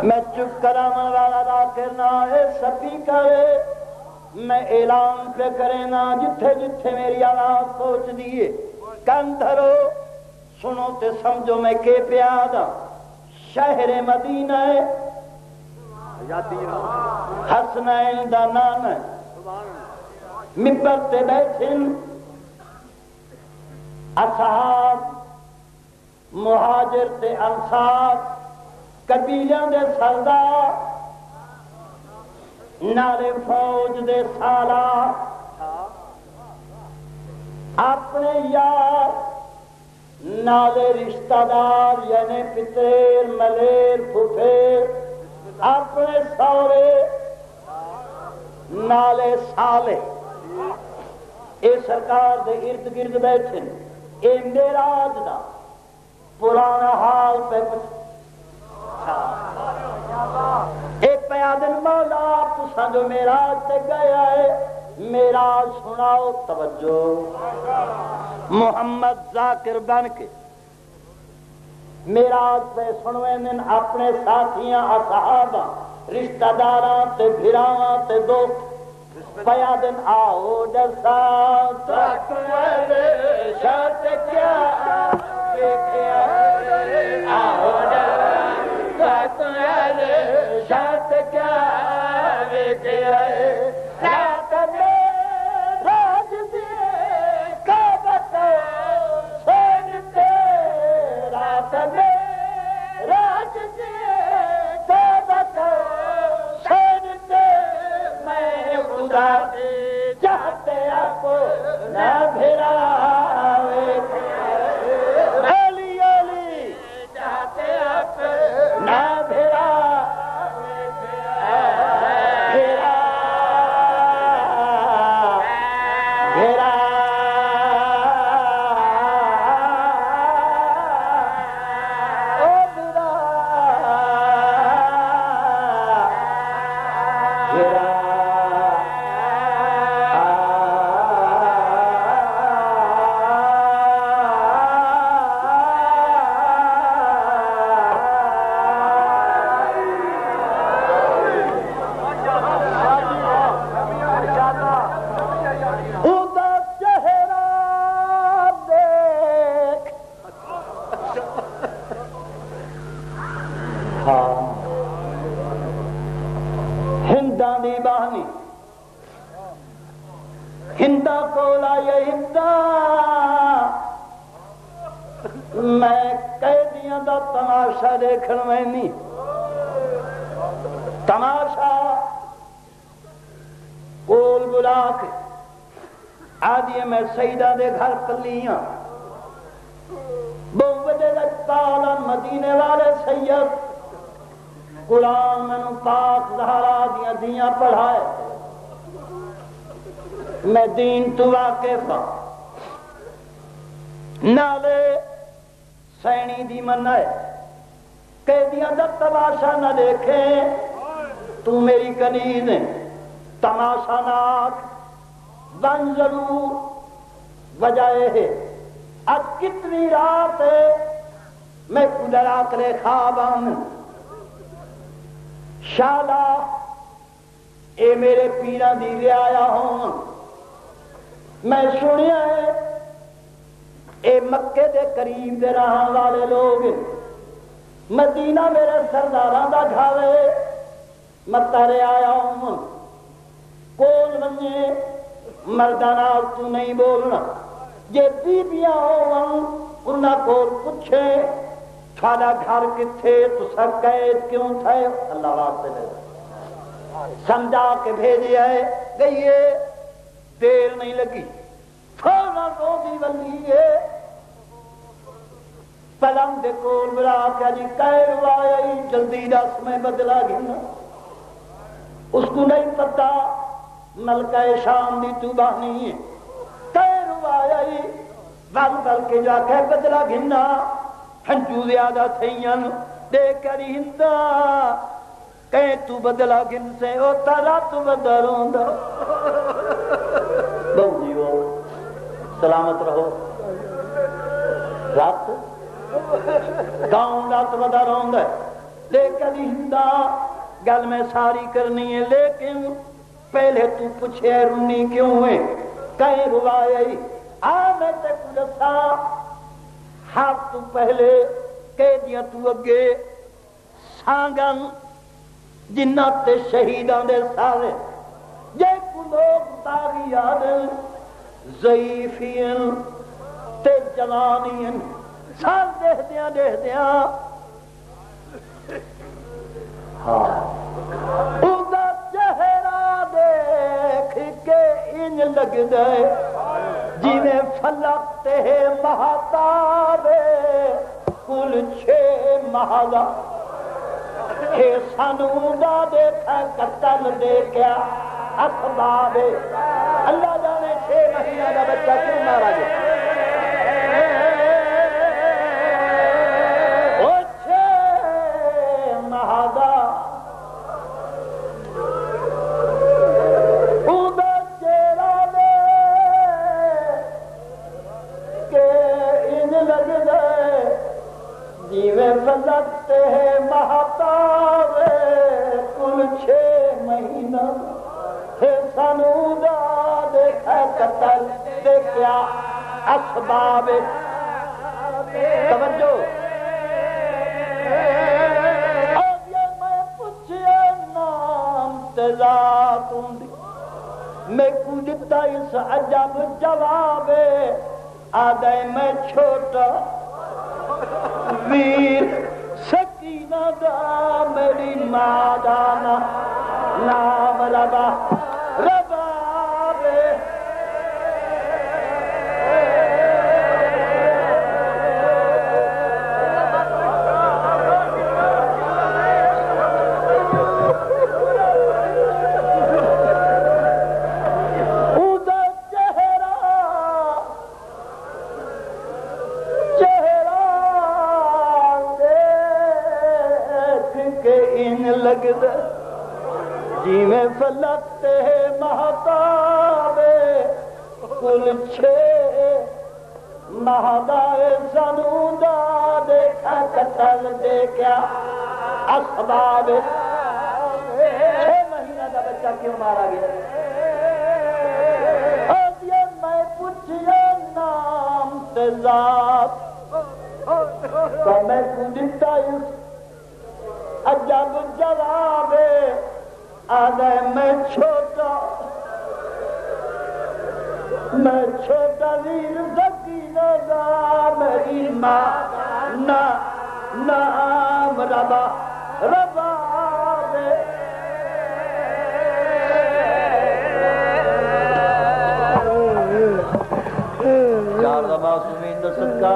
میں چپ کرامن والا دا کرنا ہے سبھی کرے میں اعلان پہ کرے نا جتھے جتھے میری آواز پہنچ دیئے کن دھرو سنو تے سمجھو میں کے پیادا شہر مدینہ حسنین دا نام ہے ممبر تے بیٹھن اصحاب مہاجر تے انصار قبیلیاں دے سردار نالے فوج دے سالار اپنے یار نالے رشتہ دار یعنی پتر ملیر پھوپھیر اپنے سورے نالے سالے اے سرکار دے ارد گرد بیٹھن اے معراج دا پرانا حال پہ ایک پیادن مولا تساں جو معراج تے گیا ہے معراج سناؤ توجہ محمد ذاکر بن کے معراج پہ سنوے من اپنے ساتھیاں اصحابہ رشتہ داراں تے بھراواں تے دوست پیادن آؤ جلسہ تکویر شرط کیا دیکھیا آؤ جلسہ تکویر شرط کیا دیکھیا رات میں راج دیے کعبت سینتے رات میں راج دیے کعبت سینتے میں خدا چاہتے آپ نہ بھراوے علی علی چاہتے آپ نہ بھراوے میں قیدیاں دا تماشا دیکھن میں نہیں تماشا کول بلا کے آدھی میں سیدہ دے گھر کلیاں بوبدے لچتالا مدینے والے سید قرآن میں نو پاک زہرا دیا دیاں پڑھائے میں دین تو واقف ہوں نالے سینی دی منائے قیدیاں دا تماشا نہ دیکھیں تو میری کنیز ہے تماشا ناک بن ضرور وجہ ہے اب کتنی رات ہے میں کدر آکرے خوابان شالا اے میرے پیران دی رعایا ہوں میں سنیا ہے اے مکے دے قریب دے رہاں والے لوگ مدینہ میرے سرداران دا گھاوے متارے آیا ہوں کول بنجے مردانہ تو نہیں بولنا یہ بیبیاں ہوں انہاں کول پچھے تھاڑا گھر کتھے تو سر قید کیوں تھے اللہ واسطے دے سمجھا کے بھیجے ہے گئیے دیر نہیں لگی فوراں روزی ولی ہے پلنگ دے کول بلا کہ جی کہر آئی جلدی دس میں بدلا گھنا اس کو نہیں پتا ملکہ شام دی تو بہنی ہے کہر آئی بل بل کے جا کے بدلا گھنا ہنجو زیادہ تھیاں دیکھ کری ہندہ کہیں تو بدلا گھن سے او تارا تو بدلوں دا بہو جیو سلامت رہو رات گاؤں رات بدا رہوں گا دیکھ کری ہندہ گل میں ساری کرنی ہے لیکن پہلے تو پوچھے رونی کیوں ہے کہیں روایئی میں تے کلسا ہاتھ تو پہلے کہہ دیا تو اگے سانگن جنات تے شہیدان دے سارے جے کو لوگ تاری آدن ضعیفین تے جوانین سال دیکھ دیا ہاں اُدا چہرہ دیکھ کے ان لگ گئے جنہیں فلکتے ہیں مہتابے کل 6 مہلا ہے سنودا دیکھا قتل دیکھا اسباب اللہ جانے 6 مہینہ کا بچہ کیوں مارا گیا وہ 6 مہلا جیویں فلکتے ہیں مہتابے کل 6 مہینہ ہے سنودا دیکھا قتل دیکھا اسباب توجہ اب یہ میں پوچھئے نام تذات ہوں میں کو دیتا اس عجب جواب آدھے میں چھوٹا ویر سکینہ دا میری مادانا نام ربا ربابے جی میں فلکتے ہیں مہتابے کل 6 مہدائے سنودا دیکھا قتل دیکھا اسباب 6 مہینہ کا بچہ کیوں مارا گیا اب یہ میں پوچھئے نام تذات تو میں کو دیتا اس عجب جواب آدھے میں چھوٹا ویر سکینہ دا میری نام ربا ربا دے چار دبا سمین دا صدقہ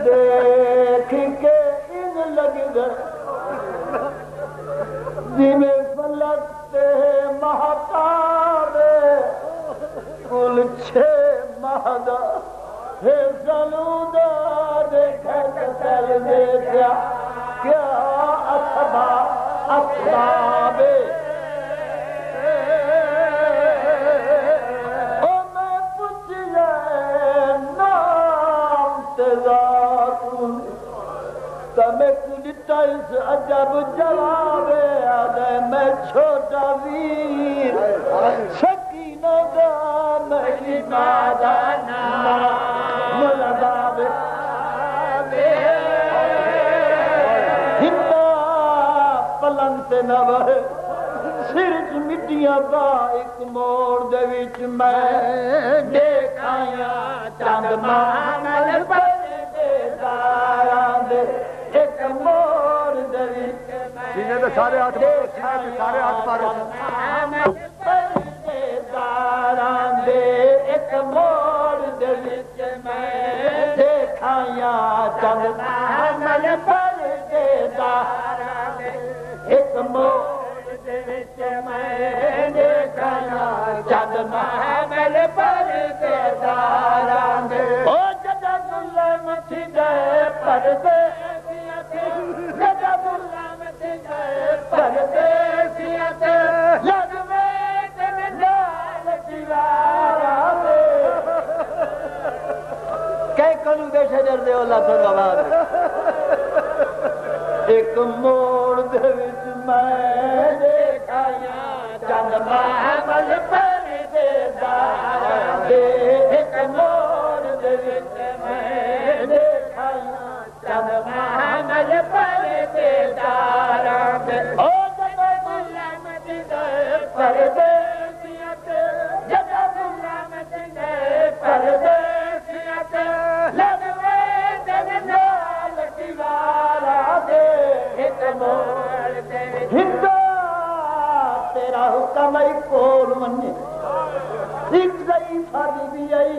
دیکھ کے ان لگ گئے دن فلکتے مہتاب کل 6 مہدہ ہے سلودہ دیکھے کتل دیکھا کیا اسباب اس عجب جواب آدھے میں چھوٹا ویر سکینہ دا مہینہ دا نام لباب ہندہ پلنگ سے نہ بہے سرج مٹیاں دا ایک موڑ دے وچ میں دیکھایا چند مانل پر دے داران دے ایک موڑ دے وچ سینے دے سارے ہاتھ مارو سینے دے سارے ہاتھ مارو پر دے داران دے ایک موڑ دے وچ میں دیکھایا چند مانل پر دے داران دے ایک موڑ میں دیکھایا چند محمل پر دے داران دے او جدہ ظلم تھی گئے پردیسیت جدہ ظلم تھی گئے پردیسیت لگوے دن نال دیوارا دے کئی کنو بے شجر دے اللہ تو گواد ایک موڑ دے وچ میں دیکھایا چند محمل پر دے داران دے ایک موڑ دے وچ میں دیکھایا چند محمل پر دے داران دے او جدہ ظلم دی گئے پردیسیت جدہ ظلم دی گئے پردیسیت لگوے دن نال دیوارا دے ایک موڑ دے ہندہ تیرا حکم ای کول منے ایک ضعیفہ بی بی آئی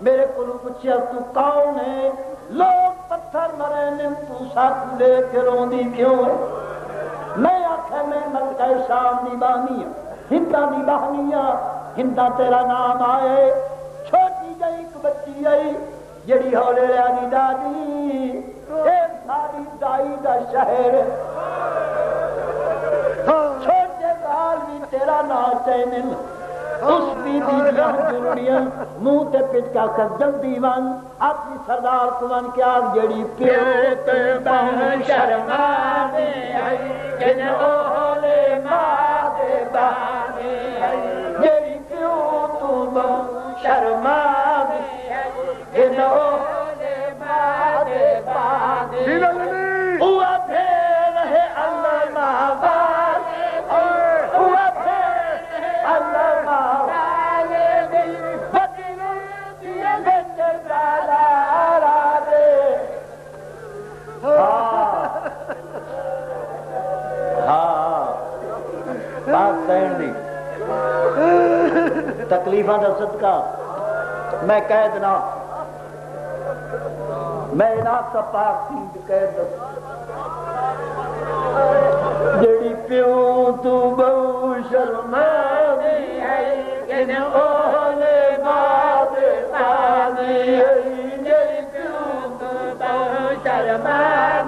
میرے کو پوچھیا تو کون ہے لوگ پتھر مرے نے تو ساتھ لے کے روندی کیوں ہے میں آکھے میں ملکہ شام دی بانی ہندہ دی بہنیاں ہندہ تیرا نام آئے چھوٹی جائی ایک بچی آئی جڑی ہولے لیانی دادی ایک ساری دائی دا شہر چھوٹے گال بھی تیرا نام چینل اس بی بی جہاں جنوڑیاں منہ تے پچکا کر جلدی ون اپنی سردار کو ون کیا جڑی پیوت بہن شرما دے آئی جن اولے ماں دے بانے آئی جڑی پیوت بہن شرما دے آئی جن اولے ماں دے بانے ہوا پھر ہے اللہ مہبان ہوا پھر ہے اللہ مہبان بدل دیا بچر دالا را دے بات سین دی تکلیفاں دا صدقہ میں قید نہ میں اناق کا پاک سینگ قید دا جڑی پیو تو بہو شرما دی ہے جن اولے باد پانی ہے جڑی پیو تو بہو شرما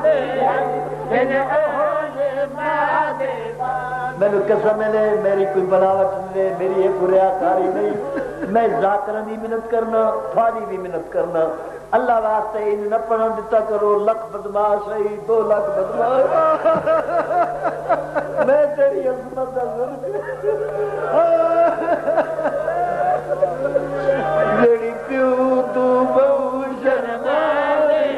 دی ہے جن اولے باد پانی میں نے قسم لے میری کوئی بناوٹ لے میری ایک ریاکاری نہیں میں ذاکرہ بھی منت کرنا تھوڑی بھی منت کرنا اللہ واسطے ان نہ پڑھن دیتا کرو لکھ بدماش ہے 2 لاکھ بدماش میں تیری عظمت دا ظلم جڑی پیو تو بہو شرما دی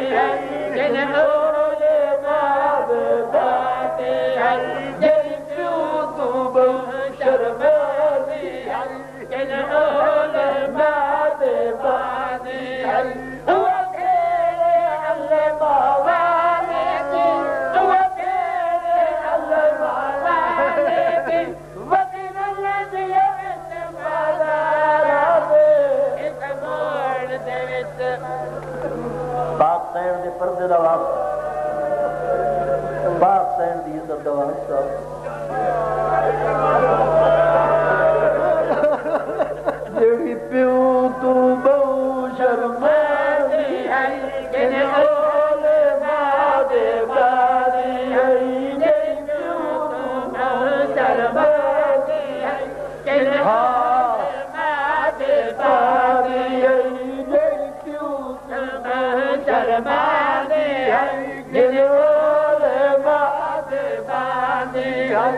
سین دے پردے دا واسطہ پاک سین دی عزت دا واسطہ جڑی پیو تو بہو شرماتی ہے جن اول باد باری ہے جڑی پیو تو بہو شرماتی ہے جن اول باد باری ہے جڑی پیو تو بہو شرماتی ہے جن اول باد باری ہے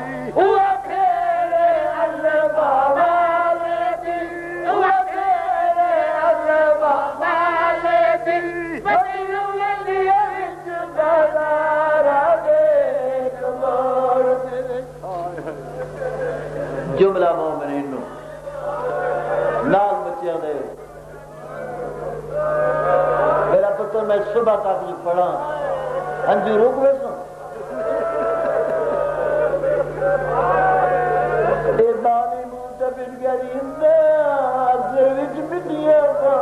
جملہ مومنین نو لال بچیاں دے میرا پتر میں صبح تک جو پڑھا ہنجو روک ویسا اے بانی موتا بن گیا دیندے آزر وچ بٹیا کا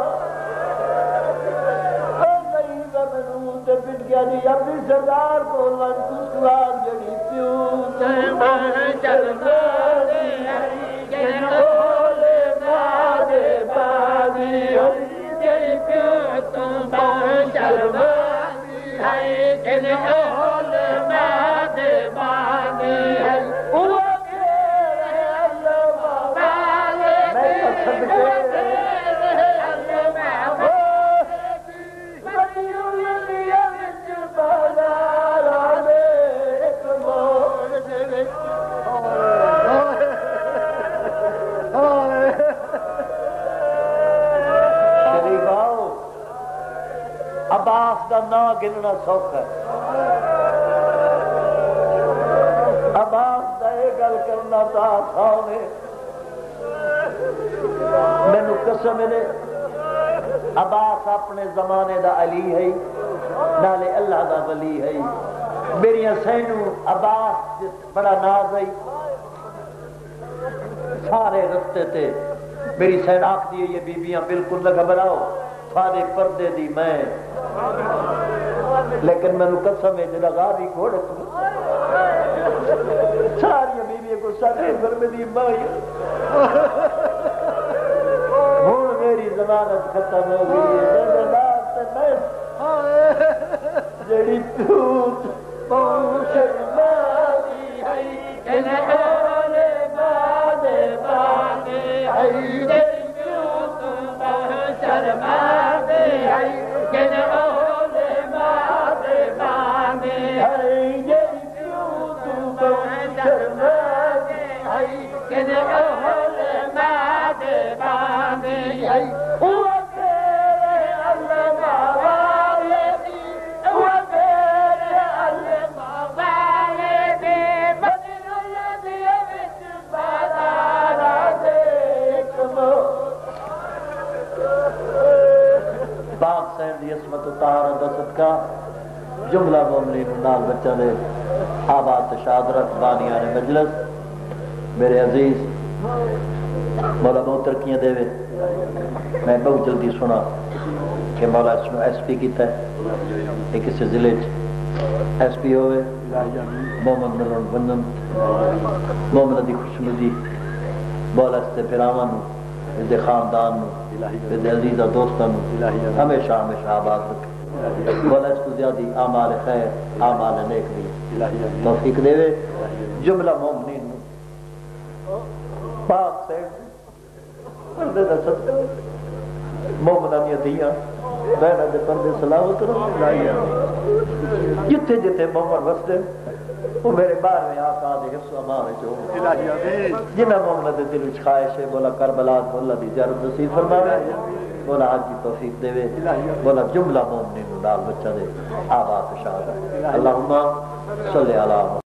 اے غیبہ میں موتا بن گیا دی اپنی سردار کو لن کسوار جڑی پیو تیمہ چلنا جن اول باد باری ہے جڑی پیو تم شرماتی ہے جن اول باد باری ہے وہ تیرے اللہ والے میں پسند کرے اللہ محبوبی بڑیوں لیا وچ بازار آلے ایک موڑ دے عباس کا نام گننا سوکھا ہے عباس کا یہ گل کرنا تو آسان ہے مینوں قسم ہے عباس اپنے زمانے دا علی ہے نالے اللہ دا ولی ہے میری سینوں عباس بڑا ناز ہے سارے رستے تے میری سین آکھ دی یہ بیبیاں بالکل نہ گھبراؤ سارے پردے دی میں لیکن میں نے قسم ہے جنہا غابی گھوڑے تو ساری بیوی کو سارے گھر میں دی مائی ہون میری زمانت ختم ہو گئی ہے جنہا سے میں جڑی توت پوشن ماری ہے جنہا اولے باد بانی ہے جڑی توت پوشن ماری ہے جنہا اولے باد بانی ہے جڑی توت پوشن ماری ہے جنہا اولے باد بانی ہے عصمت و طہارت دا صدقہ جملہ مومنین نال بچہ دے آباد شادرت بانیان مجلس میرے عزیز مولا بہت ترقیاں دے وے میں بہت جلدی سنا کہ مولا اس ایس پی کیتا ہے ایک اسے ضلع ایس پی ہوئے محمد ملون بندن محمد دی خوشمدی مولا اس سے پھراواں نو اس دے خاندان نو عزیزہ دوستان ہمیشہ ہمیشہ آباد رکھے مولا اس کو زیادی اعمال خیر اعمال نیک بھی توفیق دے وے جملہ مومنین پاک سے پردے دا صدقہ مومنانیہ دیا بہنہ دے پردے سلاوت رہو جتے جتے مومن وسدے وہ میرے بار میں آقا دے حفظ و امان جو جنہ مومنہ دے دل وچ خواہش ہے بولا کربلات مولا دی زیارت نصیب فرماوے بولا حج کی توفیق دے وے بولا جملہ مومنین نال بچہ دے آباد شاد اللہم صلی علی